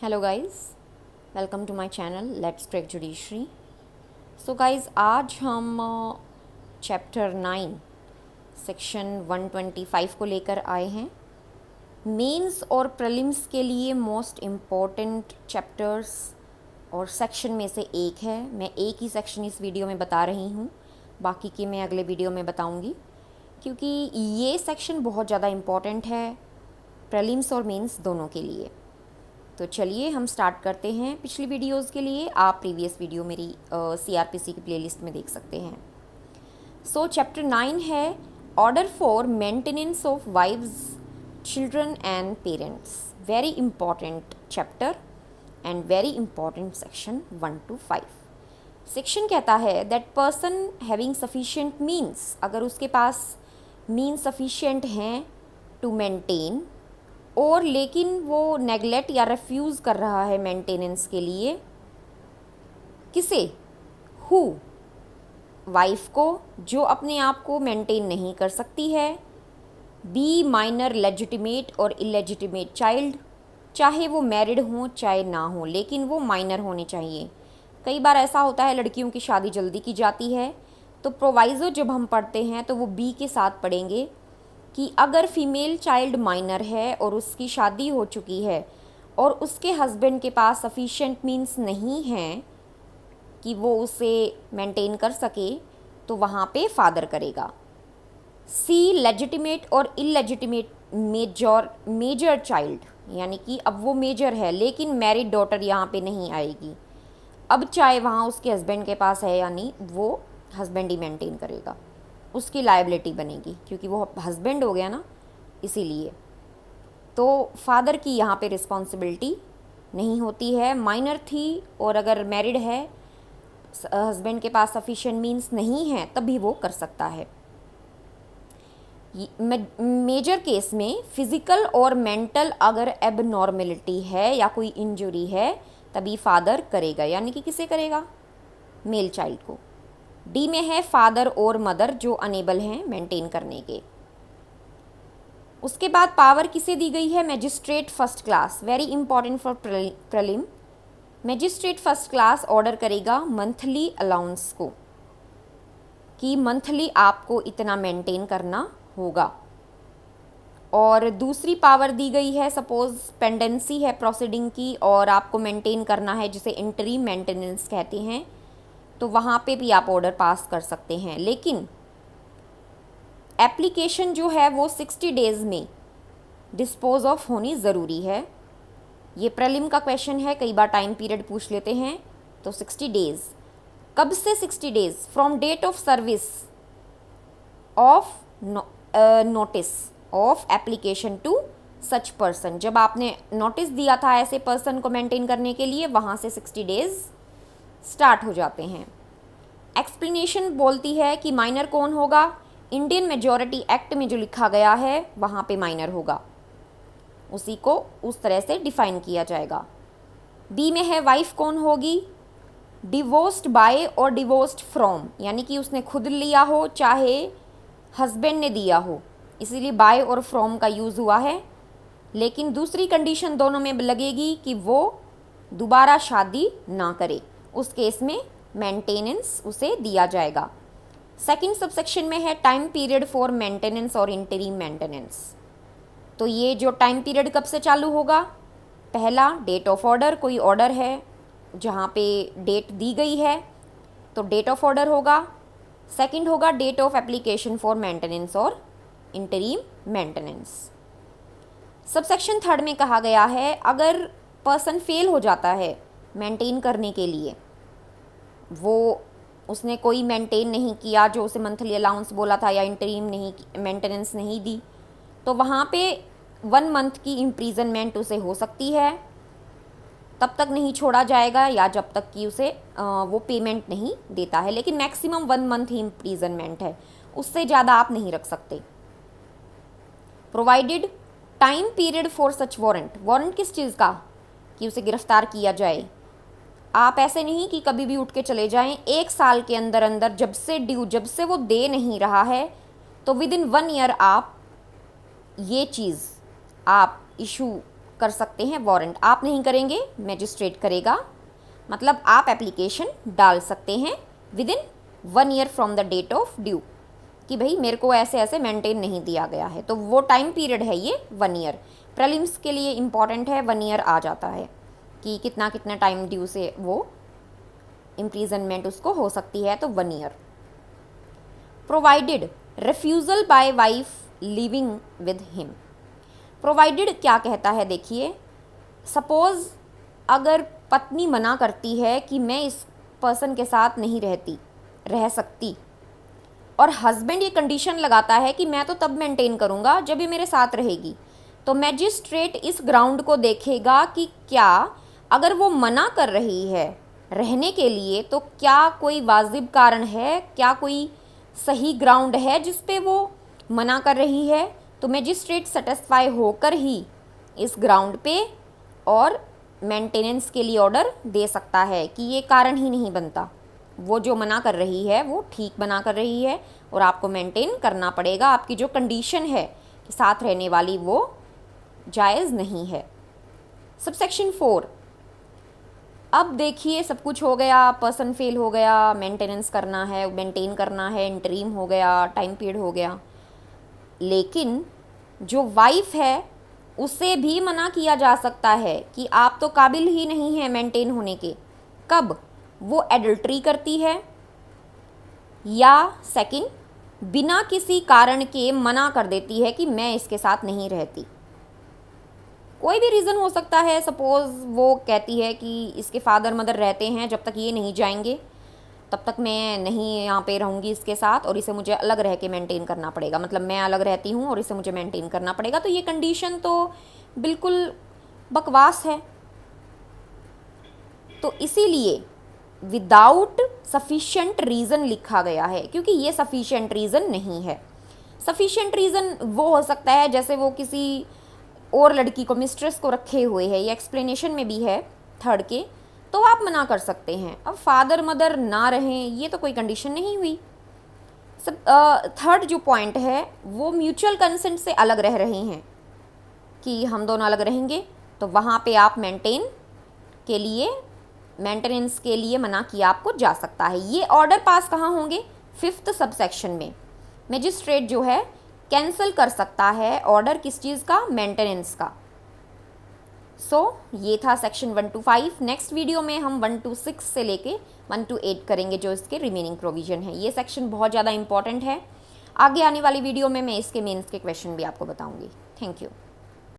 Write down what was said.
Hello guys, welcome to my channel let's crack judiciary. So guys, आज हम chapter 9 section 125 को लेकर आए हैं। मेंस और प्रीलिम्स के लिए मोस्ट इम्पॉर्टेंट चैप्टर्स और सेक्शन में से एक है। मैं एक ही सेक्शन इस वीडियो में बता रही हूँ, बाकी के मैं अगले वीडियो में बताऊँगी, क्योंकि ये सेक्शन बहुत ज़्यादा इम्पॉर्टेंट है प्रीलिम्स और मेंस दोनों के लिए। तो चलिए हम स्टार्ट करते हैं। पिछली वीडियोस के लिए आप प्रीवियस वीडियो मेरी CRPC की प्लेलिस्ट में देख सकते हैं। सो चैप्टर 9 है order for maintenance of wives, children and parents. Very important chapter and very important section 1 to 5। Section कहता है that person having sufficient means, अगर उसके पास मीन्स सफिशिएंट हैं टू मेंटेन, और लेकिन वो नेगलेक्ट या रिफ्यूज़ कर रहा है मेंटेनेंस के लिए, किसे? हु? वाइफ को, जो अपने आप को मेंटेन नहीं कर सकती है। बी माइनर लेजिटिमेट और इलेजिटिमेट चाइल्ड, चाहे वो मैरिड हो चाहे ना हो, लेकिन वो माइनर होने चाहिए। कई बार ऐसा होता है लड़कियों की शादी जल्दी की जाती है, तो प्रोवाइज़ो जब हम पढ़ते हैं तो वो बी के साथ पढ़ेंगे कि अगर फीमेल चाइल्ड माइनर है और उसकी शादी हो चुकी है और उसके हस्बैंड के पास सफिशिएंट मीन्स नहीं हैं कि वो उसे मेंटेन कर सके, तो वहाँ पे फादर करेगा। सी लेजिटिमेट और इलेजिटिमेट मेजर चाइल्ड, यानी कि अब वो मेजर है लेकिन मैरिड डॉटर यहाँ पे नहीं आएगी। अब चाहे वहाँ उसके हस्बैंड के पास है या नहीं, वो हस्बैंड ही मेंटेन करेगा, उसकी लायबिलिटी बनेगी क्योंकि वो हस्बैंड हो गया ना, इसीलिए। तो फादर की यहाँ पे रिस्पॉन्सिबिलिटी नहीं होती है। माइनर थी और अगर मैरिड है, हस्बैंड के पास सफिशिएंट मीन्स नहीं है, तभी वो कर सकता है। मेजर केस में फिज़िकल और मेंटल अगर एबनॉर्मेलिटी है या कोई इंजरी है, तभी फादर करेगा, यानी कि किसे करेगा? मेल चाइल्ड को। डी में है फादर और मदर जो अनेबल हैं मेंटेन करने के। उसके बाद पावर किसे दी गई है? Magistrate first class, very important for prelim. Magistrate first class order करेगा मंथली अलाउंस को, कि मंथली आपको इतना मेंटेन करना होगा। और दूसरी पावर दी गई है, सपोज पेंडेंसी है प्रोसीडिंग की और आपको मेंटेन करना है, जिसे इंटरिम मेंटेनेंस कहते हैं, तो वहाँ पे भी आप ऑर्डर पास कर सकते हैं। लेकिन एप्लीकेशन जो है वो 60 डेज़ में डिस्पोज ऑफ होनी ज़रूरी है। ये प्रीलिम का क्वेश्चन है, कई बार टाइम पीरियड पूछ लेते हैं। तो 60 डेज़, कब से 60 days? From date of service of notice of application to such person, जब आपने नोटिस दिया था ऐसे पर्सन को मेंटेन करने के लिए, वहाँ से 60 डेज़ स्टार्ट हो जाते हैं। एक्सप्लेनेशन बोलती है कि माइनर कौन होगा? इंडियन मेजॉरिटी एक्ट में जो लिखा गया है वहाँ पे माइनर होगा, उसी को उस तरह से डिफाइन किया जाएगा। बी में है वाइफ कौन होगी? डिवोर्स्ड बाय और डिवोर्स्ड फ्रॉम, यानी कि उसने खुद लिया हो चाहे हस्बैंड ने दिया हो, इसीलिए बाय और फ्रॉम का यूज़ हुआ है। लेकिन दूसरी कंडीशन दोनों में लगेगी कि वो दोबारा शादी ना करे, उस केस में मेंटेनेंस उसे दिया जाएगा। सेकंड सबसेक्शन में है टाइम पीरियड फॉर मेंटेनेंस और इंटरिम मेंटेनेंस। तो ये जो टाइम पीरियड कब से चालू होगा? पहला, डेट ऑफ ऑर्डर, कोई ऑर्डर है जहाँ पे डेट दी गई है तो डेट ऑफ ऑर्डर होगा। सेकंड होगा date of application for maintenance और इंटरिम मेंटेनेंस। सबसेक्शन थर्ड में कहा गया है अगर पर्सन फेल हो जाता है मेंटेन करने के लिए, वो उसने कोई मेंटेन नहीं किया जो उसे मंथली अलाउंस बोला था या इंटरिम नहीं मेंटेनेंस नहीं दी, तो वहाँ पे 1 मंथ की इम्प्रीजनमेंट उसे हो सकती है। तब तक नहीं छोड़ा जाएगा या जब तक कि उसे वो पेमेंट नहीं देता है, लेकिन मैक्सिमम 1 मंथ ही इम्प्रीजनमेंट है, उससे ज़्यादा आप नहीं रख सकते। Provided time period for such warrant, warrant किस चीज़ का? कि उसे गिरफ्तार किया जाए। आप ऐसे नहीं कि कभी भी उठ के चले जाएं, 1 साल के अंदर अंदर जब से ड्यू, जब से वो दे नहीं रहा है, तो विद इन 1 ईयर आप ये चीज़ आप इशू कर सकते हैं वारंट। आप नहीं करेंगे, मैजिस्ट्रेट करेगा। मतलब आप एप्लीकेशन डाल सकते हैं within 1 year from the date of due, कि भाई मेरे को ऐसे ऐसे मेंटेन नहीं दिया गया है, तो वो टाइम पीरियड है ये 1 ईयर। प्रीलिम्स के लिए इम्पॉर्टेंट है, 1 ईयर आ जाता है कि कितना कितना टाइम ड्यू से वो इम्प्रीजनमेंट उसको हो सकती है, तो 1 year. Provided refusal bye wife living with him. Provided क्या कहता है, देखिए सपोज़ अगर पत्नी मना करती है कि मैं इस पर्सन के साथ नहीं रह सकती, और हस्बैंड ये कंडीशन लगाता है कि मैं तो तब मेंटेन करूँगा जब ये मेरे साथ रहेगी, तो मैजिस्ट्रेट इस ग्राउंड को देखेगा कि क्या अगर वो मना कर रही है रहने के लिए तो क्या कोई वाजिब कारण है, क्या कोई सही ग्राउंड है जिस पे वो मना कर रही है। तो मैजिस्ट्रेट सेटिस्फाई होकर ही इस ग्राउंड पे और मेंटेनेंस के लिए ऑर्डर दे सकता है कि ये कारण ही नहीं बनता, वो जो मना कर रही है वो ठीक मना कर रही है और आपको मेंटेन करना पड़ेगा, आपकी जो कंडीशन है कि साथ रहने वाली वो जायज़ नहीं है। सबसेक्शन 4, अब देखिए सब कुछ हो गया, पर्सन फेल हो गया, मेंटेनेंस करना है, मेंटेन करना है, इंटरीम हो गया, टाइम पीरियड हो गया, लेकिन जो वाइफ है उसे भी मना किया जा सकता है कि आप तो काबिल ही नहीं हैं मेंटेन होने के। कब? वो एडल्ट्री करती है, या सेकंड बिना किसी कारण के मना कर देती है कि मैं इसके साथ नहीं रहती। कोई भी रीज़न हो सकता है, सपोज़ वो कहती है कि इसके फादर मदर रहते हैं, जब तक ये नहीं जाएंगे तब तक मैं नहीं यहाँ पे रहूँगी इसके साथ, और इसे मुझे अलग रह के मेंटेन करना पड़ेगा, मतलब मैं अलग रहती हूँ और इसे मुझे मेंटेन करना पड़ेगा। तो ये कंडीशन तो बिल्कुल बकवास है। तो इसीलिए विदाउट सफिशेंट रीज़न लिखा गया है, क्योंकि ये सफिशेंट रीज़न नहीं है। सफिशेंट रीज़न वो हो सकता है जैसे वो किसी और लड़की को, मिस्ट्रेस को रखे हुए है, ये एक्सप्लेनेशन में भी है थर्ड के, तो आप मना कर सकते हैं। अब फादर मदर ना रहें, ये तो कोई कंडीशन नहीं हुई। सब थर्ड जो पॉइंट है वो म्यूचुअल कंसेंट से अलग रह रहे हैं कि हम दोनों अलग रहेंगे, तो वहाँ पे आप मेंटेनेंस के लिए मना किया आपको जा सकता है। ये ऑर्डर पास कहाँ होंगे? 5th सबसेक्शन में। मैजिस्ट्रेट जो है कैंसिल कर सकता है ऑर्डर, किस चीज़ का? मेंटेनेंस का। ये था सेक्शन 1 to 5। नेक्स्ट वीडियो में हम 1 to 6 से लेके 1 to 8 करेंगे, जो इसके रिमेनिंग प्रोविजन है। ये सेक्शन बहुत ज़्यादा इंपॉर्टेंट है। आगे आने वाली वीडियो में मैं इसके मेंस के क्वेश्चन भी आपको बताऊंगी। Thank you.